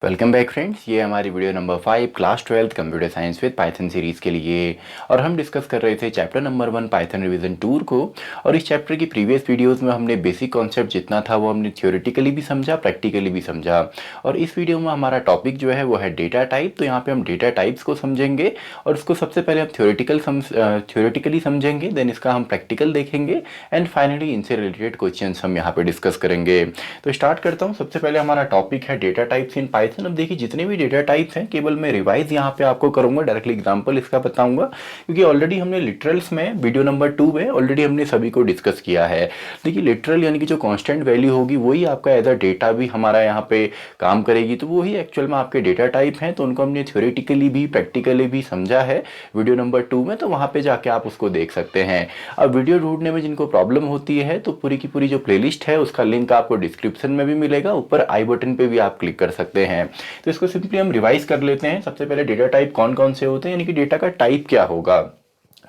Welcome back friends, ये हमारी video number 5 class 12 computer science with Python series के लिए। और हम डिस्कस कर रहे थे chapter number 1 Python revision tour को। और इस चैप्टर की प्रीवियस वीडियोस में हमने बेसिक कॉन्सेप्ट जितना था वो हमने थ्योरेटिकली भी समझा, प्रैक्टिकली भी समझा। और इस वीडियो में हमारा टॉपिक जो है वो है डेटा टाइप। तो यहाँ पर हम डेटा टाइप्स को समझेंगे और उसको सबसे पहले हम थ्योरेटिकली समझेंगे, देन इसका हम प्रैक्टिकल देखेंगे एंड फाइनली इनसे रिलेटेड क्वेश्चन हम यहाँ पर डिस्कस करेंगे। तो स्टार्ट करता हूँ। सबसे पहले हमारा टॉपिक है डेटा टाइप्स इन पाइथन। अब देखिए, जितने भी डेटा टाइप्स हैं केवल मैं रिवाइज यहाँ पे आपको करूंगा, डायरेक्टली एग्जांपल इसका बताऊंगा, क्योंकि ऑलरेडी हमने लिटरल्स में वीडियो नंबर 2 में ऑलरेडी हमने सभी को डिस्कस किया है। देखिए, लिटरल यानी कि जो कांस्टेंट वैल्यू होगी वही आपका एज अ डेटा भी हमारा यहाँ पे काम करेगी, तो वही एक्चुअल में आपके डेटा टाइप हैं। तो उनको हमने थ्योरेटिकली भी प्रैक्टिकली भी समझा है वीडियो नंबर 2 में, तो वहाँ पे जाके आप उसको देख सकते हैं। अब वीडियो ढूंढने में जिनको प्रॉब्लम होती है तो पूरी की पूरी जो प्लेलिस्ट है उसका लिंक आपको डिस्क्रिप्शन में भी मिलेगा, ऊपर आई बटन पे भी आप क्लिक कर सकते हैं। तो इसको सिंपली हम रिवाइज कर लेते हैं। सबसे पहले डेटा टाइप कौन कौन से होते हैं, यानी कि डेटा का टाइप क्या होगा।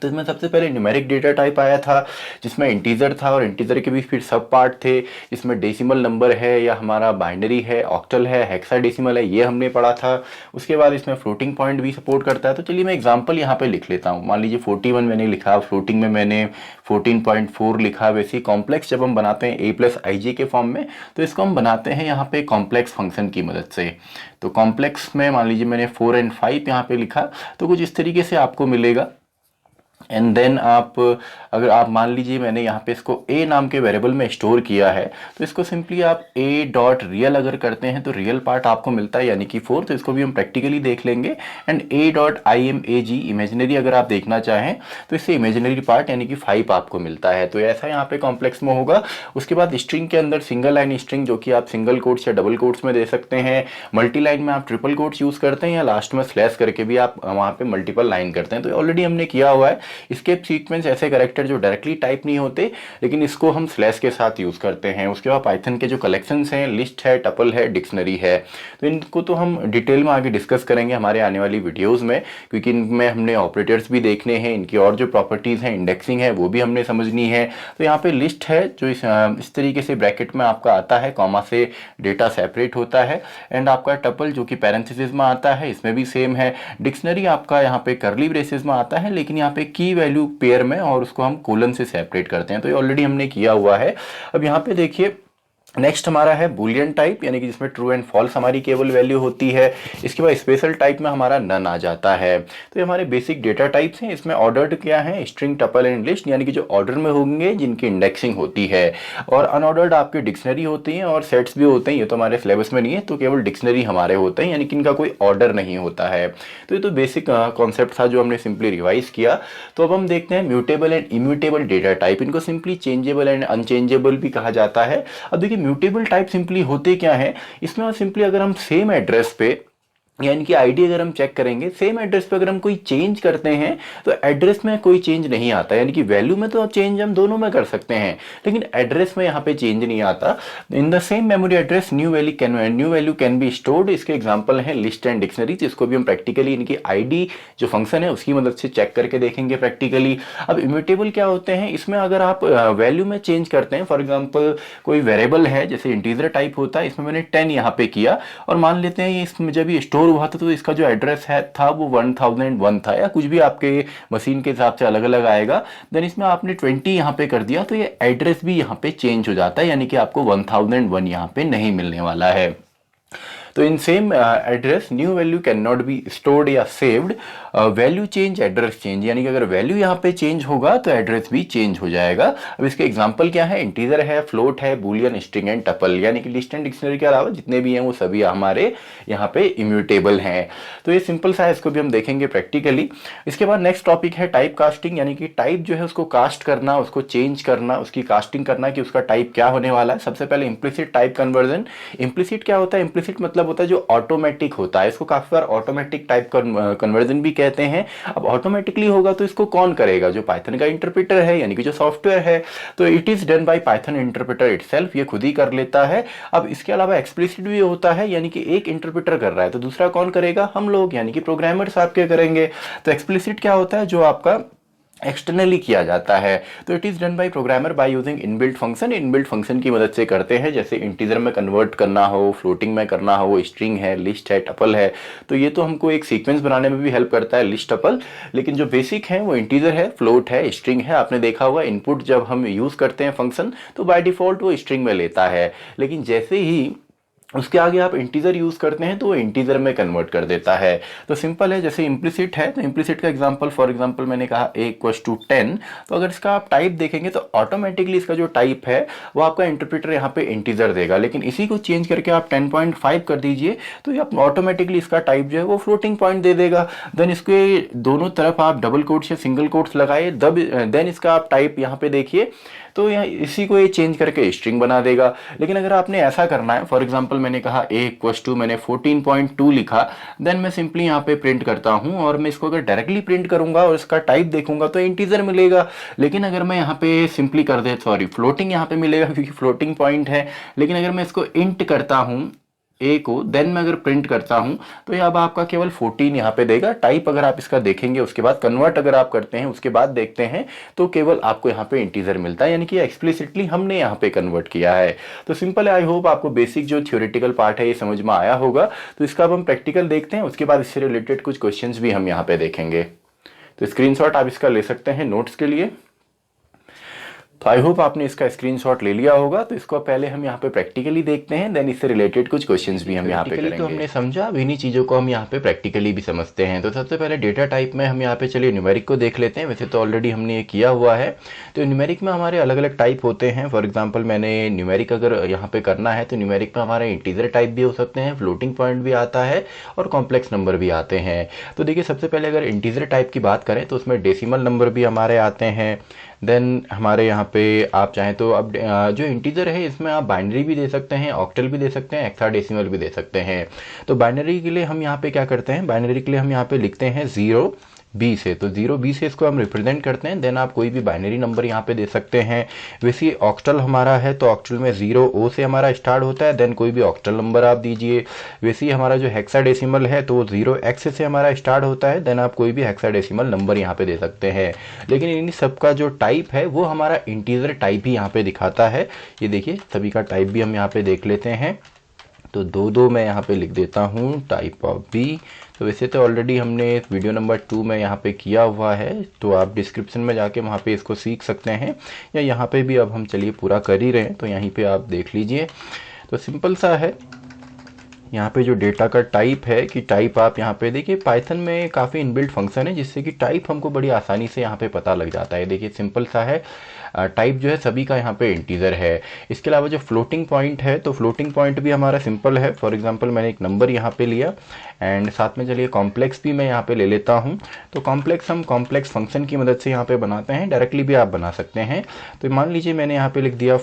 तो इसमें सबसे पहले न्यूमेरिक डेटा टाइप आया था, जिसमें इंटीजर था और इंटीजर के भी फिर सब पार्ट थे, जिसमें डेसिमल नंबर है या हमारा बाइनरी है, ऑक्टल है, हेक्साडेसिमल है, ये हमने पढ़ा था। उसके बाद इसमें फ्लोटिंग पॉइंट भी सपोर्ट करता है। तो चलिए मैं एग्जांपल यहाँ पे लिख लेता हूँ। मान लीजिए 41 मैंने लिखा, फ्लोटिंग में मैंने 14.4 लिखा। वैसे कॉम्प्लेक्स जब हम बनाते हैं a प्लस आई जे के फॉर्म में, तो इसको हम बनाते हैं यहाँ पे कॉम्प्लेक्स फंक्शन की मदद से। तो कॉम्प्लेक्स में मान लीजिए मैंने 4 और 5 यहाँ पे लिखा, तो कुछ इस तरीके से आपको मिलेगा। एंड देन आप अगर आप मान लीजिए मैंने यहाँ पे इसको a नाम के वेरिएबल में स्टोर किया है, तो इसको सिंपली आप a डॉट रियल अगर करते हैं तो रियल पार्ट आपको मिलता है, यानी कि 4। तो इसको भी हम प्रैक्टिकली देख लेंगे। And a dot I M A G imaginary अगर आप देखना चाहें तो इससे इमेजिनरी पार्ट यानी कि 5 आपको मिलता है। तो ऐसा यहाँ पे कॉम्प्लेक्स में होगा। उसके बाद स्ट्रिंग के अंदर सिंगल लाइन स्ट्रिंग, जो कि आप सिंगल कोट्स या डबल कोट्स में दे सकते हैं। मल्टी लाइन में आप ट्रिपल कोट्स यूज़ करते हैं, या लास्ट में स्लैश करके भी आप वहाँ पे मल्टीपल लाइन करते हैं। तो ऑलरेडी हमने किया हुआ है। एस्केप सीक्वेंस ऐसे कैरेक्टर जो डायरेक्टली टाइप नहीं होते, लेकिन इसको हम स्लैश के साथ यूज़ करते हैं। उसके बाद पाइथन के जो कलेक्शंस हैं, लिस्ट है, टपल है, डिक्शनरी है, तो इनको तो हम डिटेल में आगे डिस्कस करेंगे हमारे आने वाली वीडियोज़ में, क्योंकि इनमें हमने ऑपरेटर्स भी देखने हैं, इनकी और जो प्रॉपर्टीज़ हैं, इंडेक्सिंग है, वो भी हमने समझनी है। तो यहाँ पे लिस्ट है जो इस तरीके से ब्रैकेट में आपका आता है, कॉमा से डेटा सेपरेट होता है। एंड आपका टपल जो कि पैरेंथेसिस में आता है, इसमें भी सेम है। डिक्शनरी आपका यहाँ पे करली ब्रेसेस में आता है, लेकिन यहाँ पे की वैल्यू पेयर में, और उसको हम कोलन से सेपरेट करते हैं। तो ये ऑलरेडी हमने किया हुआ है। अब यहाँ पे देखिए, नेक्स्ट हमारा है बुलियन टाइप, यानी कि जिसमें ट्रू एंड फॉल्स हमारी केवल वैल्यू होती है। इसके बाद स्पेशल टाइप में हमारा नन आ जाता है। तो ये हमारे बेसिक डेटा टाइप्स हैं। इसमें ऑर्डर्ड क्या है, स्ट्रिंग, टपल एंड लिस्ट, यानी कि जो ऑर्डर में होंगे जिनकी इंडेक्सिंग होती है। और अनऑर्डर्ड आपके डिक्शनरी होती हैं और सेट्स भी होते हैं। ये तो हमारे सिलेबस में नहीं है, तो केवल डिक्शनरी हमारे होते हैं, यानी कि इनका कोई ऑर्डर नहीं होता है। तो ये तो बेसिक कॉन्सेप्ट था जो हमने सिंपली रिवाइज किया। तो अब हम देखते हैं mutable and immutable data type. इनको सिंपली चेंजेबल एंड अनचेंजेबल भी कहा जाता है। अब देखिए, म्यूटेबल टाइप सिंपली होते क्या है, इसमें सिंपली अगर हम सेम एड्रेस पे, यानी कि आईडी अगर हम चेक करेंगे, सेम एड्रेस पे अगर हम कोई चेंज करते हैं तो एड्रेस में कोई चेंज नहीं आता। यानी कि वैल्यू में तो चेंज हम दोनों में कर सकते हैं, लेकिन एड्रेस में यहाँ पे चेंज नहीं आता। In the same memory address new value can be stored. इसके एग्जांपल है लिस्ट एंड डिक्शनरी, जिसको भी हम प्रैक्टिकली इनकी आईडी जो फंक्शन है उसकी मदद से चेक करके देखेंगे प्रैक्टिकली। अब इम्यूटेबल क्या होते हैं, इसमें अगर आप वैल्यू में चेंज करते हैं, फॉर एग्जाम्पल कोई वेरिएबल है जैसे इंटीजर टाइप होता है, इसमें मैंने 10 यहाँ पे किया, और मान लेते हैं इसमें जब ये स्टोर हुआ था तो इसका जो एड्रेस है था वो 1001 था, या कुछ भी आपके मशीन के हिसाब से अलग अलग आएगा। देन इसमें आपने 20 यहाँ पे कर दिया, तो ये एड्रेस भी यहाँ पे चेंज हो जाता है, यानी कि आपको 1001 यहाँ पे नहीं मिलने वाला है। तो in same address new value can not be stored या saved. Value change, address change, यानी कि अगर वैल्यू यहाँ पे चेंज होगा तो एड्रेस भी चेंज हो जाएगा। अब इसके एग्जांपल क्या है, इंटीजर है, फ्लोट है, बुलियन, स्ट्रिंग एंड टपल, यानी कि लिस्ट एंड डिक्शनरी के अलावा जितने भी हैं वो सभी हमारे यहाँ पे इम्यूटेबल हैं। तो ये सिंपल सा है, इसको भी हम देखेंगे प्रैक्टिकली। इसके बाद नेक्स्ट टॉपिक है टाइप कास्टिंग, यानी कि टाइप जो है उसको कास्ट करना, उसको चेंज करना, उसकी कास्टिंग करना कि उसका टाइप क्या होने वाला है। सबसे पहले इम्प्लिसिट टाइप कन्वर्जन। इम्प्लिसिट क्या होता है, इम्प्लिसिट मतलब होता है जो ऑटोमेटिक होता है। इसको काफी बार ऑटोमेटिक टाइप कन्वर्जन भी कहते हैं। अब ऑटोमेटिकली होगा तो इसको कौन करेगा, जो पाइथन का इंटरप्रेटर है, यानी कि जो सॉफ्टवेयर है। तो it is done by Python interpreter itself, ये खुद ही कर लेता है। अब इसके अलावा एक्सप्लिसिट भी होता है, यानी कि एक इंटरप्रेटर कर रहा है तो दूसरा कौन करेगा, हम लोग, यानी कि प्रोग्रामर्स आपके करेंगे। तो एक्सप्लिसिट क्या होता है, जो आपका एक्सटर्नली किया जाता है। तो it is done by programmer by using inbuilt function. Inbuilt function की मदद से करते हैं, जैसे इंटीजर में कन्वर्ट करना हो, फ्लोटिंग में करना हो, स्ट्रिंग है, लिस्ट है, टपल है। तो ये तो हमको एक सीक्वेंस बनाने में भी हेल्प करता है, लिस्ट टपल। लेकिन जो बेसिक है वो इंटीजर है, फ्लोट है, स्ट्रिंग है। आपने देखा होगा इनपुट जब हम यूज़ करते हैं फंक्शन तो बाय डिफ़ॉल्ट वो स्ट्रिंग में लेता है, लेकिन जैसे ही उसके आगे आप इंटीजर यूज़ करते हैं तो वो इंटीजर में कन्वर्ट कर देता है। तो सिंपल है, जैसे इम्प्लिसिट है तो इम्प्लिसिट का एग्जांपल, फॉर एग्जांपल मैंने कहा a=10, तो अगर इसका आप टाइप देखेंगे तो ऑटोमेटिकली इसका जो टाइप है वो आपका इंटरप्रेटर यहाँ पे इंटीजर देगा। लेकिन इसी को चेंज करके आप 10.5 कर दीजिए तो ये ऑटोमेटिकली इसका टाइप जो है वो फ्लोटिंग पॉइंट दे देगा। देन इसके दोनों तरफ आप डबल कोट्स या सिंगल कोट्स लगाए, देन इसका आप टाइप यहाँ पे देखिए तो यहाँ इसी को ये चेंज करके स्ट्रिंग बना देगा। लेकिन अगर आपने ऐसा करना है, फॉर एग्जांपल मैंने कहा a=, मैंने 14.2 लिखा, देन मैं सिंपली यहाँ पे प्रिंट करता हूँ और मैं इसको अगर डायरेक्टली प्रिंट करूंगा और इसका टाइप देखूंगा तो इंटीजर मिलेगा। लेकिन अगर मैं यहाँ पे सिंपली कर दे, सॉरी, फ्लोटिंग यहाँ पे मिलेगा क्योंकि फ्लोटिंग पॉइंट है। लेकिन अगर मैं इसको इंट करता हूँ ए को, देन मैं अगर प्रिंट करता हूं तो ये अब आपका केवल 14 यहाँ पे देगा। टाइप अगर आप इसका देखेंगे उसके बाद कन्वर्ट अगर आप करते हैं उसके बाद देखते हैं तो केवल आपको यहाँ पे इंटीजर मिलता है, यानी कि एक्सप्लिसिटली हमने यहाँ पे कन्वर्ट किया है। तो सिंपल है। आई होप आपको बेसिक जो थ्योरेटिकल पार्ट है ये समझ में आया होगा। तो इसका अब हम प्रैक्टिकल देखते हैं, उसके बाद इससे रिलेटेड कुछ क्वेश्चंस भी हम यहाँ पे देखेंगे। तो स्क्रीनशॉट आप इसका ले सकते हैं नोट्स के लिए। तो आई होप आपने इसका स्क्रीनशॉट ले लिया होगा। तो इसको पहले हम यहाँ पे प्रैक्टिकली देखते हैं, देन इससे रिलेटेड कुछ क्वेश्चंस भी हम यहाँ पे करेंगे। तो हमने समझा, अब इन्हीं चीज़ों को हम यहाँ पे प्रैक्टिकली भी समझते हैं। तो सबसे पहले डेटा टाइप में हम यहाँ पे चलिए न्यूमेरिक को देख लेते हैं। वैसे तो ऑलरेडी हमने ये किया हुआ है। तो न्यूमेरिक में हमारे अलग अलग टाइप होते हैं। फॉर एग्जाम्पल मैंने न्यूमेरिक अगर यहाँ पे करना है तो न्यूमेरिक में हमारे इंटीजर टाइप भी हो सकते हैं, फ्लोटिंग पॉइंट भी आता है और कॉम्प्लेक्स नंबर भी आते हैं। तो देखिए सबसे पहले अगर इंटीजर टाइप की बात करें तो उसमें डेसिमल नंबर भी हमारे आते हैं। देन हमारे यहाँ पे आप चाहें तो अब जो इंटीजर है इसमें आप बाइनरी भी दे सकते हैं, ऑक्टल भी दे सकते हैं, हेक्साडेसिमल भी दे सकते हैं। तो बाइनरी के लिए हम यहाँ पे क्या करते हैं, बाइनरी के लिए हम यहाँ पे लिखते हैं 0B से। तो 0B से इसको हम रिप्रेजेंट करते हैं। देन आप कोई भी बाइनरी नंबर यहाँ पे दे सकते हैं। वैसे ऑक्टल हमारा है तो ऑक्टल में 0O से हमारा स्टार्ट होता है, देन कोई भी ऑक्टल नंबर आप दीजिए। वैसे ही हमारा जो हेक्साडेसिमल है तो 0X से हमारा स्टार्ट होता है, देन आप कोई भी हेक्साडेसिमल नंबर यहाँ पे दे सकते हैं। लेकिन इन सब का जो टाइप है वो हमारा इंटीजर टाइप ही यहाँ पे दिखाता है। ये देखिए सभी का टाइप भी हम यहाँ पे देख लेते हैं। तो 2 मैं यहाँ पे लिख देता हूँ, टाइप ऑफ बी। तो वैसे तो ऑलरेडी हमने वीडियो नंबर 2 में यहाँ पे किया हुआ है, तो आप डिस्क्रिप्शन में जाके वहाँ पे इसको सीख सकते हैं, या यहाँ पे भी अब हम चलिए पूरा कर ही रहे हैं तो यहीं पे आप देख लीजिए। तो सिंपल सा है, यहाँ पे जो डेटा का टाइप है कि टाइप आप यहाँ पे देखिए, पाइथन में काफ़ी इनबिल्ट फंक्शन है जिससे कि टाइप हमको बड़ी आसानी से यहाँ पे पता लग जाता है। देखिए सिंपल सा है, टाइप जो है सभी का यहाँ पे इंटीजर है। इसके अलावा जो फ्लोटिंग पॉइंट है तो फ्लोटिंग पॉइंट भी हमारा सिंपल है। फॉर एग्जांपल मैंने एक नंबर यहाँ पे लिया एंड साथ में चलिए कॉम्प्लेक्स भी मैं यहाँ पे ले लेता हूँ। तो कॉम्प्लेक्स हम कॉम्प्लेक्स फंक्शन की मदद से यहाँ पे बनाते हैं, डायरेक्टली भी आप बना सकते हैं। तो मान लीजिए मैंने यहाँ पे लिख दिया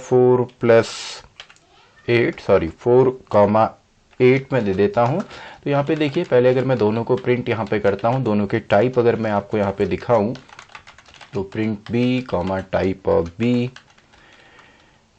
4 में दे देता हूँ। तो यहाँ पे देखिए पहले अगर मैं दोनों को प्रिंट यहाँ पे करता हूँ, दोनों के टाइप अगर मैं आपको यहाँ पे दिखाऊँ तो print B comma type of B,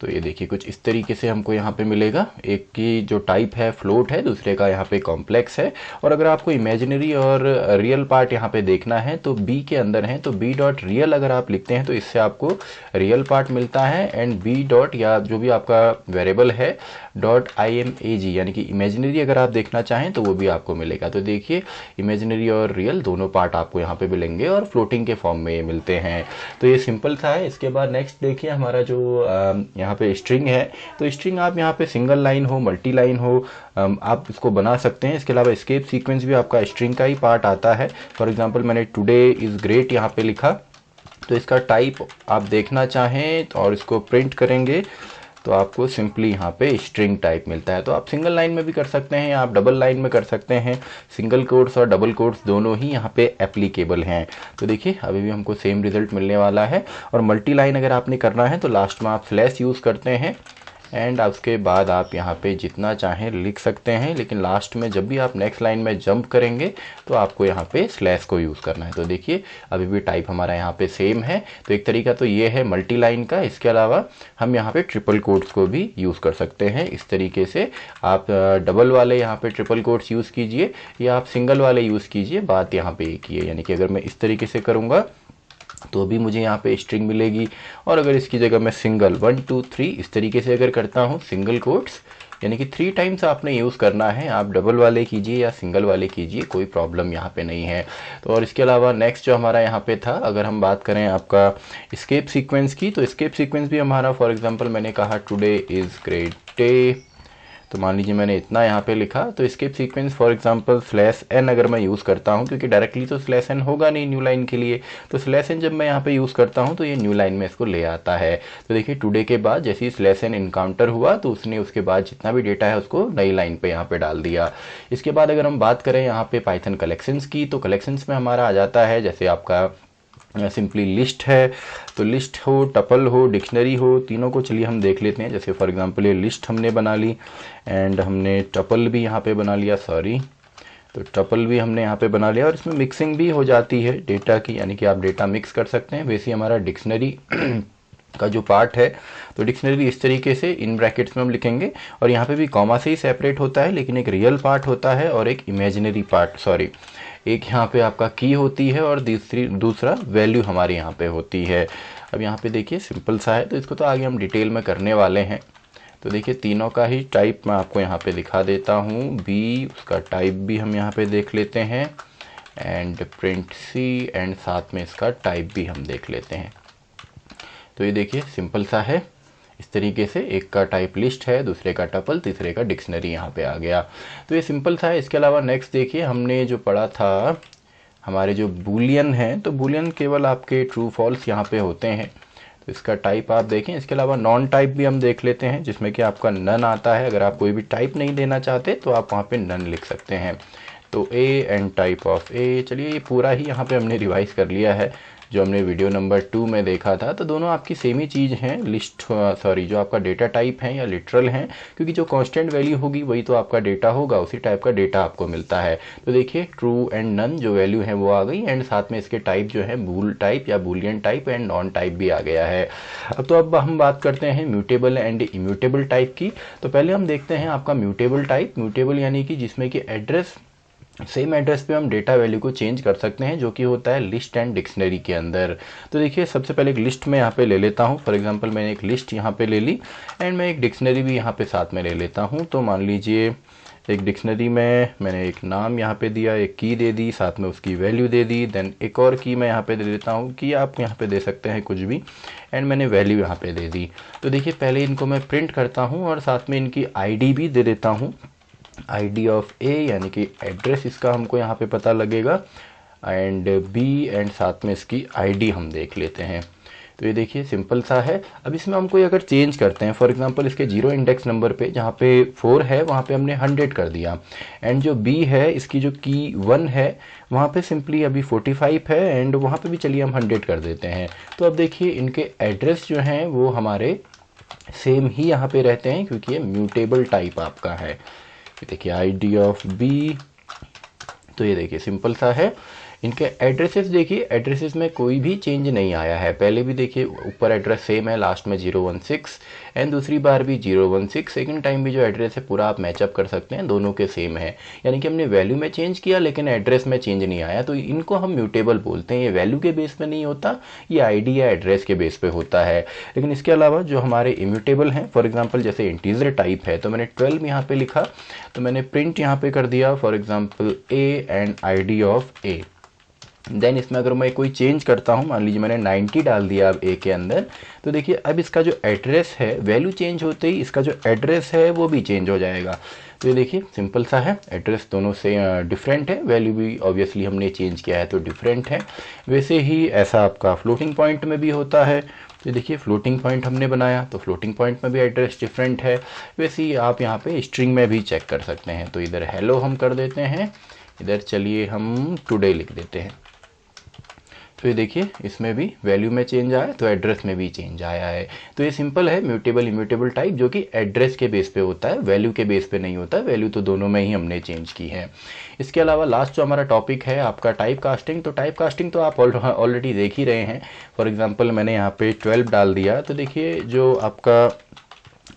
तो ये देखिए कुछ इस तरीके से हमको यहाँ पे मिलेगा। एक की जो टाइप है फ्लोट है, दूसरे का यहाँ पे कॉम्प्लेक्स है। और अगर आपको इमेजिनरी और रियल पार्ट यहाँ पे देखना है तो बी के अंदर है, तो बी डॉट रियल अगर आप लिखते हैं तो इससे आपको रियल पार्ट मिलता है, एंड बी डॉट या जो भी आपका वेरिएबल है डॉट IMAG यानी कि इमेजिनरी अगर आप देखना चाहें तो वो भी आपको मिलेगा। तो देखिए इमेजिनरी और रियल दोनों पार्ट आपको यहाँ पे मिलेंगे और फ्लोटिंग के फॉर्म में ये मिलते हैं। तो ये सिंपल सा है। इसके बाद नेक्स्ट देखिए हमारा जो यहाँ पे स्ट्रिंग है, तो स्ट्रिंग आप यहाँ पे सिंगल लाइन हो, मल्टी लाइन हो, आप इसको बना सकते हैं। इसके अलावा एस्केप सीक्वेंस भी आपका स्ट्रिंग का ही पार्ट आता है। फॉर एग्जांपल मैंने टुडे इज़ ग्रेट यहाँ पे लिखा, तो इसका टाइप आप देखना चाहें और इसको प्रिंट करेंगे तो आपको सिंपली यहाँ पे स्ट्रिंग टाइप मिलता है। तो आप सिंगल लाइन में भी कर सकते हैं, आप डबल लाइन में कर सकते हैं। सिंगल कोट्स और डबल कोट्स दोनों ही यहाँ पे एप्लीकेबल हैं। तो देखिए अभी भी हमको सेम रिजल्ट मिलने वाला है। और मल्टी लाइन अगर आपने करना है तो लास्ट में आप स्लैश यूज़ करते हैं एंड उसके बाद आप यहाँ पे जितना चाहें लिख सकते हैं, लेकिन लास्ट में जब भी आप नेक्स्ट लाइन में जंप करेंगे तो आपको यहाँ पे स्लैश को यूज़ करना है। तो देखिए अभी भी टाइप हमारा यहाँ पे सेम है। तो एक तरीका तो ये है मल्टी लाइन का। इसके अलावा हम यहाँ पे ट्रिपल कोट्स को भी यूज़ कर सकते हैं। इस तरीके से आप डबल वाले यहाँ पे ट्रिपल कोट्स यूज़ कीजिए या आप सिंगल वाले यूज़ कीजिए, बात यहाँ पे एक ही है। यानी कि अगर मैं इस तरीके से करूँगा तो भी मुझे यहाँ पे स्ट्रिंग मिलेगी। और अगर इसकी जगह मैं सिंगल 1 2 3 इस तरीके से अगर करता हूँ, सिंगल कोट्स यानी कि 3 टाइम्स आपने यूज़ करना है, आप डबल वाले कीजिए या सिंगल वाले कीजिए, कोई प्रॉब्लम यहाँ पे नहीं है। तो और इसके अलावा नेक्स्ट जो हमारा यहाँ पे था, अगर हम बात करें आपका स्केप सीक्वेंस की, तो स्केप सीक्वेंस भी हमारा फॉर एग्जांपल मैंने कहा टुडे इज़ ग्रेट डे, तो मान लीजिए मैंने इतना यहाँ पे लिखा, तो skip sequence for example /n अगर मैं यूज़ करता हूँ, क्योंकि डायरेक्टली तो /n होगा नहीं न्यू लाइन के लिए, तो /n जब मैं यहाँ पे यूज़ करता हूँ तो ये न्यू लाइन में इसको ले आता है। तो देखिए टुडे के बाद जैसे ही /n इनकाउंटर हुआ तो उसने उसके बाद जितना भी डेटा है उसको नई लाइन पे यहाँ पे डाल दिया। इसके बाद अगर हम बात करें यहाँ पे पाइथन कलेक्शंस की, तो कलेक्शंस में हमारा आ जाता है जैसे आपका सिंपली लिस्ट है, तो लिस्ट हो, टपल हो, डिक्शनरी हो, तीनों को चलिए हम देख लेते हैं। जैसे फॉर एग्जांपल ये लिस्ट हमने बना ली एंड हमने टपल भी यहाँ पे बना लिया, सॉरी, तो टपल भी हमने यहाँ पे बना लिया। और इसमें मिक्सिंग भी हो जाती है डेटा की, यानी कि आप डेटा मिक्स कर सकते हैं। वैसे हमारा डिक्शनरी का जो पार्ट है, तो डिक्शनरी इस तरीके से इन ब्रैकेट्स में हम लिखेंगे, और यहाँ पे भी कॉमा से ही सेपरेट होता है, लेकिन एक रियल पार्ट होता है और एक इमेजिनरी पार्ट, सॉरी, एक यहाँ पे आपका की होती है और दूसरा वैल्यू हमारी यहाँ पे होती है। अब यहाँ पे देखिए सिंपल सा है, तो इसको तो आगे हम डिटेल में करने वाले हैं। तो देखिए तीनों का ही टाइप मैं आपको यहाँ पे दिखा देता हूँ, बी उसका टाइप भी हम यहाँ पे देख लेते हैं, एंड प्रिंट सी, एंड साथ में इसका टाइप भी हम देख लेते हैं। तो ये देखिए सिंपल सा है, इस तरीके से एक का टाइप लिस्ट है, दूसरे का टपल, तीसरे का डिक्शनरी यहाँ पे आ गया। तो ये सिंपल सा है। इसके अलावा नेक्स्ट देखिए हमने जो पढ़ा था हमारे जो बूलियन हैं, तो बूलियन केवल आपके ट्रू फॉल्स यहाँ पे होते हैं, तो इसका टाइप आप देखें। इसके अलावा नॉन टाइप भी हम देख लेते हैं, जिसमें कि आपका नन आता है। अगर आप कोई भी टाइप नहीं देना चाहते तो आप वहाँ पे नन लिख सकते हैं। तो ए एंड टाइप ऑफ ए, चलिए ये पूरा ही यहाँ पे हमने रिवाइज कर लिया है जो हमने वीडियो नंबर 2 में देखा था। तो दोनों आपकी सेम ही चीज़ हैं, लिस्ट सॉरी जो आपका डेटा टाइप है या लिटरल हैं, क्योंकि जो कांस्टेंट वैल्यू होगी वही तो आपका डेटा होगा, उसी टाइप का डेटा आपको मिलता है। तो देखिए ट्रू एंड नन जो वैल्यू है वो आ गई, एंड साथ में इसके टाइप जो है बूल टाइप या Boolean type and non type भी आ गया है। अब हम बात करते हैं म्यूटेबल एंड इम्यूटेबल टाइप की। तो पहले हम देखते हैं आपका म्यूटेबल टाइप। म्यूटेबल यानी कि जिसमें कि एड्रेस सेम एड्रेस पे हम डेटा वैल्यू को चेंज कर सकते हैं, जो कि होता है लिस्ट एंड डिक्शनरी के अंदर। तो देखिए सबसे पहले एक लिस्ट में यहाँ पे ले लेता हूँ, फॉर एग्जांपल मैंने एक लिस्ट यहाँ पे ले ली, एंड मैं एक डिक्शनरी भी यहाँ पे साथ में ले लेता हूँ। तो मान लीजिए एक डिक्शनरी में मैंने एक नाम यहाँ पे दिया, एक की दे दी, साथ में उसकी वैल्यू दे दी, देन एक और की मैं यहाँ पे दे देता हूँ, कि आप यहाँ पे दे सकते हैं कुछ भी, एंड मैंने वैल्यू यहाँ पे दे दी। तो देखिए पहले इनको मैं प्रिंट करता हूँ और साथ में इनकी ID भी दे देता हूँ, ID ऑफ A, यानी कि एड्रेस इसका हमको यहाँ पे पता लगेगा, एंड B, एंड साथ में इसकी ID हम देख लेते हैं। तो ये देखिए सिंपल सा है। अब इसमें हम कोई अगर चेंज करते हैं, फॉर एग्जांपल इसके 0 इंडेक्स नंबर पे जहाँ पे 4 है वहाँ पे हमने 100 कर दिया, एंड जो B है इसकी जो की 1 है वहाँ पे सिंपली अभी 45 है, एंड वहाँ पे भी चलिए हम 100 कर देते हैं। तो अब देखिए इनके एड्रेस जो हैं वो हमारे सेम ही यहाँ पे रहते हैं, क्योंकि ये म्यूटेबल टाइप आपका है। देखिए ID ऑफ B, तो ये देखिए सिंपल सा है। इनके एड्रेसेस देखिए, एड्रेसेस में कोई भी चेंज नहीं आया है। पहले भी देखिए ऊपर एड्रेस सेम है, लास्ट में 016, एंड दूसरी बार भी 016, सेकंड टाइम भी जो एड्रेस है पूरा आप मैचअप कर सकते हैं, दोनों के सेम है। यानी कि हमने वैल्यू में चेंज किया लेकिन एड्रेस में चेंज नहीं आया, तो इनको हम म्यूटेबल बोलते हैं। ये वैल्यू के बेस पे नहीं होता, ये ID या एड्रेस के बेस पे होता है। लेकिन इसके अलावा जो हमारे इम्यूटेबल हैं, फॉर एग्जाम्पल जैसे इंटीजर टाइप है, तो मैंने 12 यहाँ पे लिखा, तो मैंने प्रिंट यहाँ पे कर दिया for example A and ID of A। Then इसमें अगर मैं कोई चेंज करता हूँ, मान लीजिए मैंने 90 डाल दिया अब A के अंदर, तो देखिए अब इसका जो एड्रेस है, वैल्यू चेंज होते ही इसका जो एड्रेस है वो भी चेंज हो जाएगा। तो ये देखिए सिंपल सा है, एड्रेस दोनों से डिफरेंट है, वैल्यू भी ऑब्वियसली हमने चेंज किया है तो डिफरेंट है। वैसे ही ऐसा आपका फ्लोटिंग पॉइंट में भी होता है। तो देखिए फ्लोटिंग पॉइंट हमने बनाया तो फ्लोटिंग पॉइंट में भी एड्रेस डिफरेंट है। वैसे ही आप यहाँ पे स्ट्रिंग में भी चेक कर सकते हैं। तो इधर हेलो हम कर देते हैं, इधर चलिए हम टुडे लिख देते हैं। तो ये देखिए इसमें भी वैल्यू में चेंज आया तो एड्रेस में भी चेंज आया है। तो ये सिंपल है म्यूटेबल इम्यूटेबल टाइप, जो कि एड्रेस के बेस पे होता है, वैल्यू के बेस पे नहीं होता। वैल्यू तो दोनों में ही हमने चेंज की है। इसके अलावा लास्ट जो हमारा टॉपिक है आपका टाइप कास्टिंग। तो टाइप कास्टिंग तो आप ऑलरेडी देख ही रहे हैं। फॉर एग्जाम्पल मैंने यहाँ पे 12 डाल दिया, तो देखिए जो आपका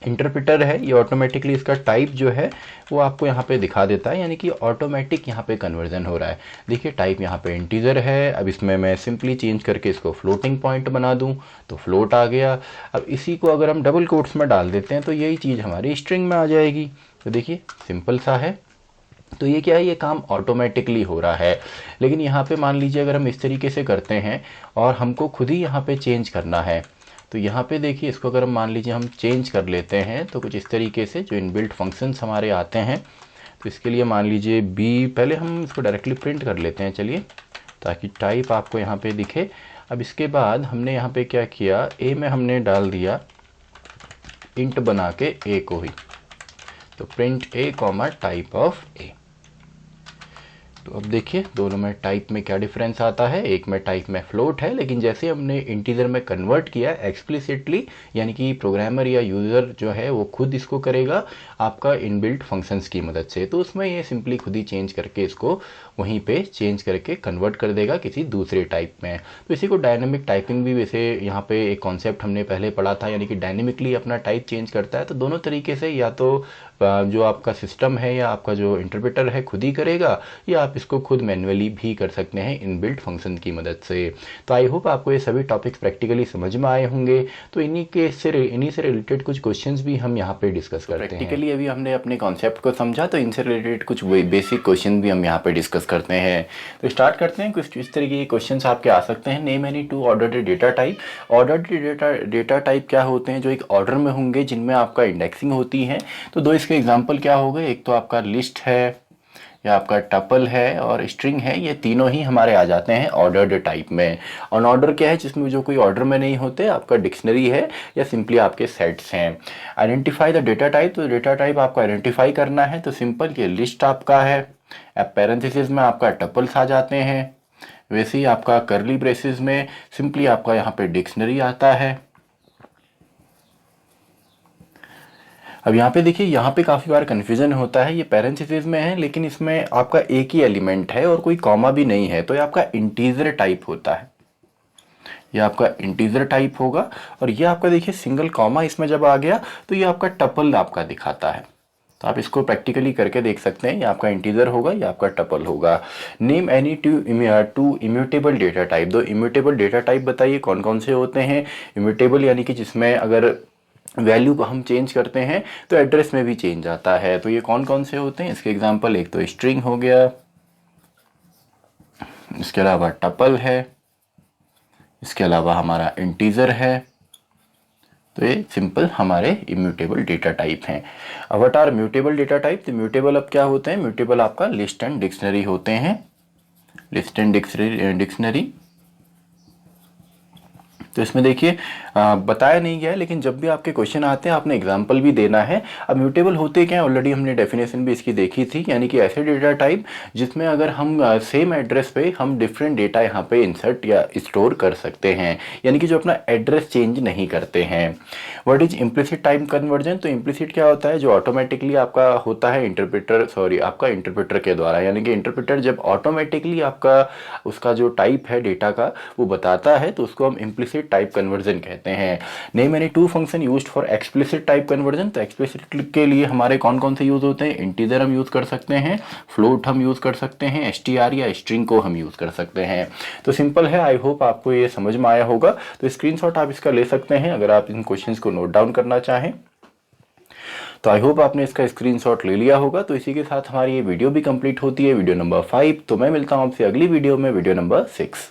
इंटरप्रेटर है ये ऑटोमेटिकली इसका टाइप जो है वो आपको यहाँ पे दिखा देता है, यानी कि ऑटोमेटिक यहाँ पे कन्वर्जन हो रहा है। देखिए टाइप यहाँ पे इंटीजर है। अब इसमें मैं सिंपली चेंज करके इसको फ्लोटिंग पॉइंट बना दूँ तो फ्लोट आ गया। अब इसी को अगर हम डबल कोट्स में डाल देते हैं तो यही चीज़ हमारी स्ट्रिंग में आ जाएगी। तो देखिए सिंपल सा है। तो ये क्या है, ये काम ऑटोमेटिकली हो रहा है। लेकिन यहाँ पे मान लीजिए अगर हम इस तरीके से करते हैं और हमको खुद ही यहाँ पे चेंज करना है, तो यहाँ पे देखिए इसको अगर हम मान लीजिए हम चेंज कर लेते हैं तो कुछ इस तरीके से जो इनबिल्ट फंक्शंस हमारे आते हैं। तो इसके लिए मान लीजिए बी, पहले हम इसको डायरेक्टली प्रिंट कर लेते हैं चलिए, ताकि टाइप आपको यहाँ पे दिखे। अब इसके बाद हमने यहाँ पे क्या किया, ए में हमने डाल दिया इंट बना के ए को ही, तो print A comma type of A. तो अब देखिए दोनों में टाइप में क्या डिफरेंस आता है, एक में टाइप में फ्लोट है, लेकिन जैसे हमने इंटीजर में कन्वर्ट किया एक्सप्लिसिटली, यानी कि प्रोग्रामर या यूज़र जो है वो खुद इसको करेगा आपका इनबिल्ट फंक्शंस की मदद से, तो उसमें ये सिंपली खुद ही चेंज करके इसको वहीं पे चेंज करके कन्वर्ट कर देगा किसी दूसरे टाइप में। तो इसी को डायनेमिक टाइपिंग भी वैसे यहाँ पे एक कॉन्सेप्ट हमने पहले पढ़ा था, यानी कि डायनेमिकली अपना टाइप चेंज करता है। तो दोनों तरीके से या तो जो आपका सिस्टम है या आपका जो इंटरप्रेटर है खुद ही करेगा, या आप इसको खुद मैन्युअली भी कर सकते हैं इनबिल्ट फंक्शन की मदद से। तो आई होप आपको ये सभी टॉपिक्स प्रैक्टिकली समझ में आए होंगे। तो इन्हीं से रिलेटेड कुछ क्वेश्चंस भी हम यहाँ पे डिस्कस करते हैं। प्रैक्टिकली अभी हमने अपने कॉन्सेप्ट को समझा, तो इनसे रिलेटेड कुछ बेसिक क्वेश्चन भी हम यहाँ पे डिस्कस करते हैं। तो स्टार्ट करते हैं। कुछ इस तरीके के क्वेश्चन आपके आ सकते हैं। Name any two ordered data type. Ordered data type क्या होते हैं, जो एक ऑर्डर में होंगे जिनमें आपका इंडेक्सिंग होती है। तो दो इसके एग्जाम्पल क्या हो गए, एक तो आपका लिस्ट है या आपका टपल है और स्ट्रिंग है, ये तीनों ही हमारे आ जाते हैं ऑर्डर्ड टाइप में। अनऑर्डर क्या है, जिसमें जो कोई ऑर्डर में नहीं होते, आपका डिक्शनरी है या सिंपली आपके सेट्स हैं। आइडेंटिफाई द डेटा टाइप, तो डेटा टाइप आपको आइडेंटिफाई करना है, तो सिंपल ये लिस्ट आपका है। अब पैरेंथेसिस में आपका टपल्स आ जाते हैं, वैसे ही आपका कर्ली ब्रेसेस में सिंपली आपका यहाँ पे डिक्शनरी आता है। अब यहाँ पे देखिए, यहाँ पे काफ़ी बार कन्फ्यूजन होता है, ये पैरेंथेसिस में है लेकिन इसमें आपका एक ही एलिमेंट है और कोई कॉमा भी नहीं है, तो ये आपका इंटीजर टाइप होता है। ये आपका इंटीजर टाइप होगा। और ये आपका देखिए सिंगल कॉमा इसमें जब आ गया तो ये आपका टपल आपका दिखाता है। तो आप इसको प्रैक्टिकली करके देख सकते हैं, ये आपका इंटीजर होगा, ये आपका टपल होगा। Name any two immutable data type. दो इम्यूटेबल डेटा टाइप बताइए कौन कौन से होते हैं। इम्यूटेबल यानी कि जिसमें अगर वैल्यू को हम चेंज करते हैं तो एड्रेस में भी चेंज आता है। तो ये कौन कौन से होते हैं, इसके एग्जांपल एक तो स्ट्रिंग हो गया, इसके अलावा टपल है, इसके अलावा हमारा इंटीजर है। तो ये सिंपल हमारे इम्यूटेबल डेटा टाइप हैं। What are mutable data type. तो म्यूटेबल अब क्या होते हैं, म्यूटेबल आपका लिस्ट एंड डिक्शनरी होते हैं। लिस्ट एंड डिक्शनरी तो इसमें देखिए बताया नहीं गया है, लेकिन जब भी आपके क्वेश्चन आते हैं आपने एग्जांपल भी देना है। अब म्यूटेबल होते क्या है, ऑलरेडी हमने डेफिनेशन भी इसकी देखी थी, यानी कि ऐसे डेटा टाइप जिसमें अगर हम सेम एड्रेस पे हम डिफरेंट डेटा यहाँ पे इंसर्ट या स्टोर कर सकते हैं, यानी कि जो अपना एड्रेस चेंज नहीं करते हैं। What is implicit type conversion. तो इम्प्लिसिट क्या होता है, जो ऑटोमेटिकली आपका होता है आपका इंटरप्रेटर के द्वारा, यानी कि इंटरप्रेटर जब ऑटोमेटिकली आपका उसका जो टाइप है डेटा का वो बताता है, तो उसको हम इम्प्लिसिट टाइप कन्वर्जन कहते हैं। Name any two function used for explicit type conversion. तो एक्सप्लिसिट के लिए हमारे कौन कौन से यूज होते हैं, इंटीजर हम यूज कर सकते हैं, फ्लोट हम यूज कर सकते हैं, str या स्ट्रिंग को हम यूज कर सकते हैं। तो सिंपल है, आई होप आपको ये समझ में आया होगा। तो स्क्रीनशॉट आप इसका ले सकते हैं अगर आप इन क्वेश्चंस को नोट डाउन करना चाहें। तो आई होप आपने इसका स्क्रीनशॉट ले लिया होगा। तो इसी के साथ हमारी ये वीडियो भी कंप्लीट होती है, वीडियो नंबर 5। तो मैं मिलता हूं आपसे अगली वीडियो में, वीडियो नंबर 6।